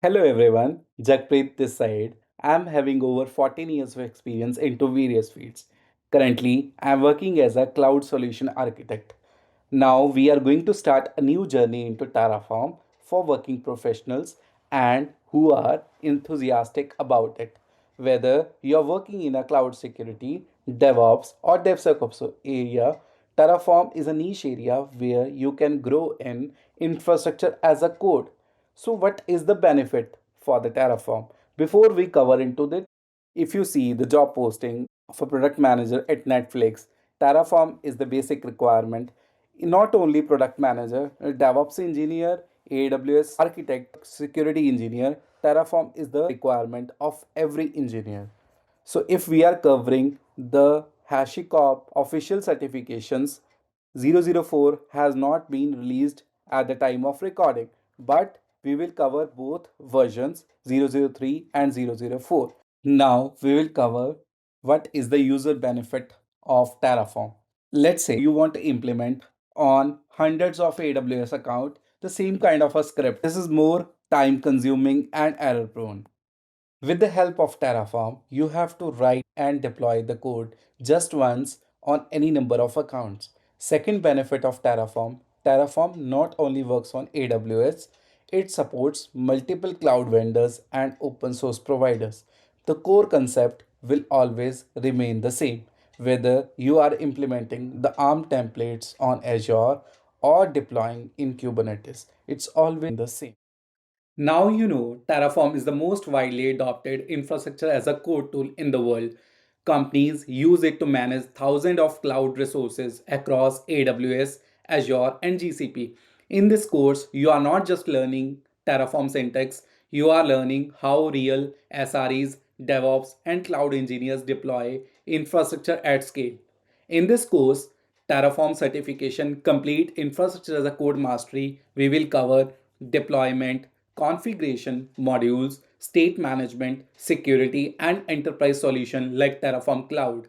Hello everyone, Jagpreet this side. I'm having over 14 years of experience into various fields. Currently, I'm working as a cloud solution architect. Now, we are going to start a new journey into Terraform for working professionals and who are enthusiastic about it. Whether you're working in a cloud security, DevOps, or DevSecOps area, Terraform is a niche area where you can grow in infrastructure as a code. So, what is the benefit for the Terraform? Before we cover into that, if you see the job posting of a product manager at Netflix, Terraform is the basic requirement. Not only product manager, a DevOps engineer, AWS architect, security engineer, Terraform is the requirement of every engineer. So if we are covering the HashiCorp official certifications, 004 has not been released at the time of recording, but we will cover both versions 003 and 004. Now we will cover what is the user benefit of Terraform. Let's say you want to implement on hundreds of AWS account the same kind of a script. This is more time consuming and error prone. With the help of Terraform, you have to write and deploy the code just once on any number of accounts. Second benefit of Terraform, Terraform not only works on AWS, it supports multiple cloud vendors and open source providers. The core concept will always remain the same, whether you are implementing the ARM templates on Azure or deploying in Kubernetes. It's always the same. Now you know Terraform is the most widely adopted infrastructure as a code tool in the world. Companies use it to manage thousands of cloud resources across AWS, Azure, and GCP. In this course, you are not just learning Terraform syntax, you are learning how real SREs, DevOps, and cloud engineers deploy infrastructure at scale. In this course, Terraform certification, complete infrastructure as a code mastery, we will cover deployment, configuration, modules, state management, security, and enterprise solution like Terraform Cloud.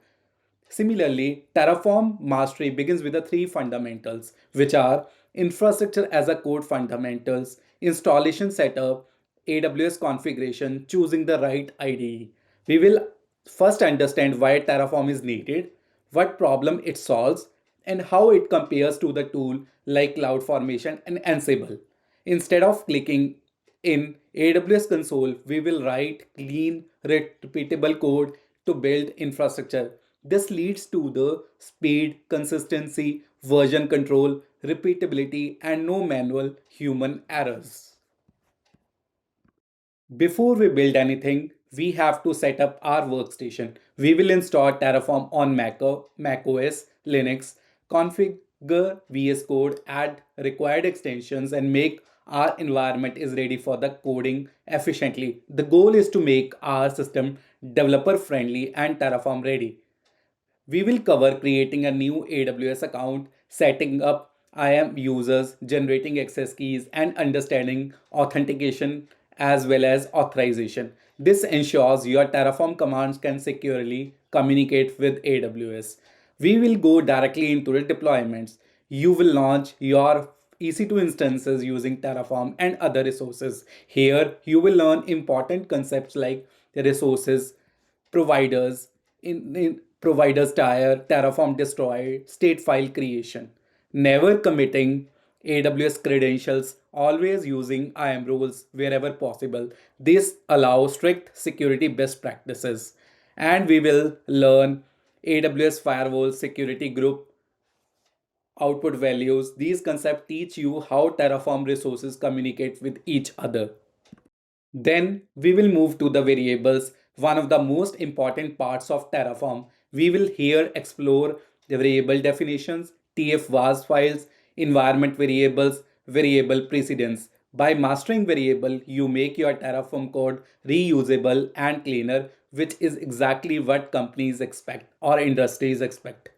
Similarly, Terraform mastery begins with the three fundamentals, which are infrastructure as a code fundamentals, installation setup, AWS configuration, choosing the right IDE. We will first understand why Terraform is needed, what problem it solves, and how it compares to the tool like CloudFormation and Ansible. Instead of clicking in AWS console, we will write clean, repeatable code to build infrastructure. This leads to the speed, consistency, version control, repeatability, and no manual human errors. Before we build anything, we have to set up our workstation. We will install Terraform on Mac OS, Linux, configure VS Code, add required extensions, and make our environment is ready for the coding efficiently. The goal is to make our system developer friendly and Terraform ready. We will cover creating a new AWS account, setting up IAM users, generating access keys, and understanding authentication as well as authorization. This ensures your Terraform commands can securely communicate with AWS. We will go directly into the deployments. You will launch your EC2 instances using Terraform and other resources. Here, you will learn important concepts like the resources, providers, in providers tier, Terraform destroy, state file creation. Never committing AWS credentials, always using IAM rules wherever possible. This allows strict security best practices. And we will learn AWS Firewall Security Group output values. These concepts teach you how Terraform resources communicate with each other. Then we will move to the variables, one of the most important parts of Terraform. We will here explore the variable definitions, TF-VARs files, environment variables, variable precedence. By mastering variable, you make your Terraform code reusable and cleaner, which is exactly what companies expect or industries expect.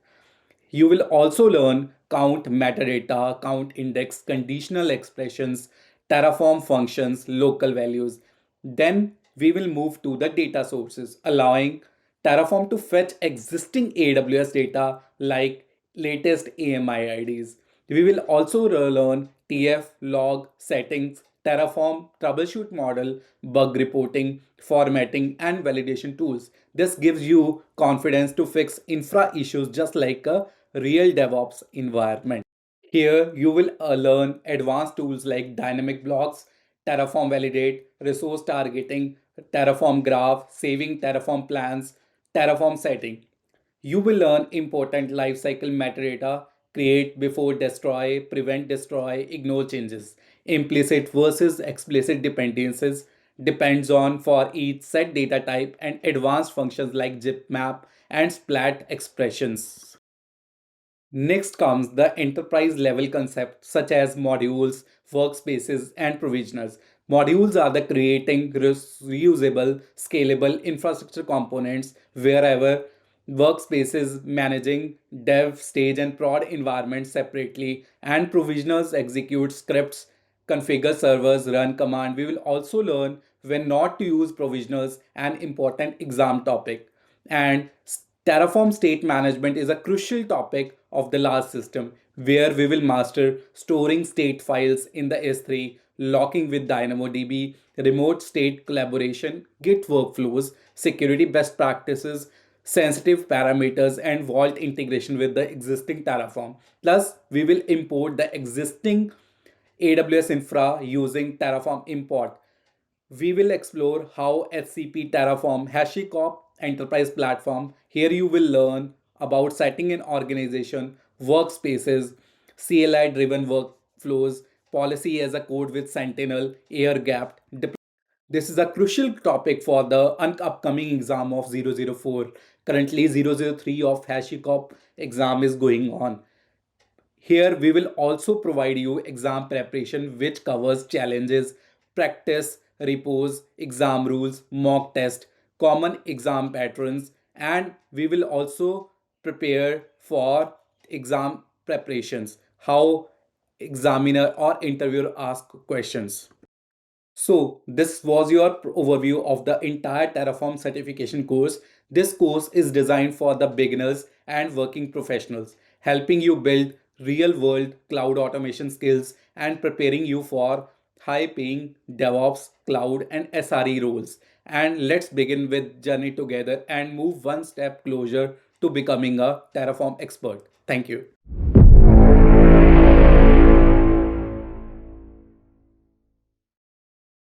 You will also learn count metadata, count index, conditional expressions, Terraform functions, local values. Then we will move to the data sources, allowing Terraform to fetch existing AWS data like latest AMI IDs. We will also learn TF, log, settings, Terraform troubleshoot model, bug reporting, formatting, and validation tools. This gives you confidence to fix infra issues just like a real DevOps environment. Here, you will learn advanced tools like dynamic blocks, Terraform Validate, resource targeting, Terraform Graph, saving Terraform plans, Terraform setting. You will learn important lifecycle metadata, create before destroy, prevent destroy, ignore changes, implicit versus explicit dependencies, depends on for each set data type, and advanced functions like zip map and splat expressions. Next comes the enterprise level concept such as modules, workspaces, and provisioners. Modules are the creating reusable, scalable infrastructure components wherever workspaces managing dev, stage, and prod environments separately, and provisioners execute scripts, configure servers, run command. We will also learn when not to use provisioners, an important exam topic. And Terraform state management is a crucial topic of the last system where we will master storing state files in the S3, locking with DynamoDB, remote state collaboration, Git workflows, security best practices, sensitive parameters, and vault integration with the existing Terraform. Plus, we will import the existing AWS infra using Terraform import. We will explore how HCP Terraform HashiCorp enterprise platform. Here you will learn about setting an organization, workspaces, CLI driven workflows, policy as a code with Sentinel, air gapped. This is a crucial topic for the upcoming exam of 004. Currently 003 of HashiCorp exam is going on. Here we will also provide you exam preparation which covers challenges, practice, repos, exam rules, mock test, common exam patterns, and we will also prepare for exam preparations, how examiner or interviewer ask questions. So, this was your overview of the entire Terraform certification course. This course is designed for the beginners and working professionals, helping you build real world cloud automation skills and preparing you for high paying DevOps, cloud, and SRE roles. And let's begin with journey together and move one step closer to becoming a Terraform expert. Thank you.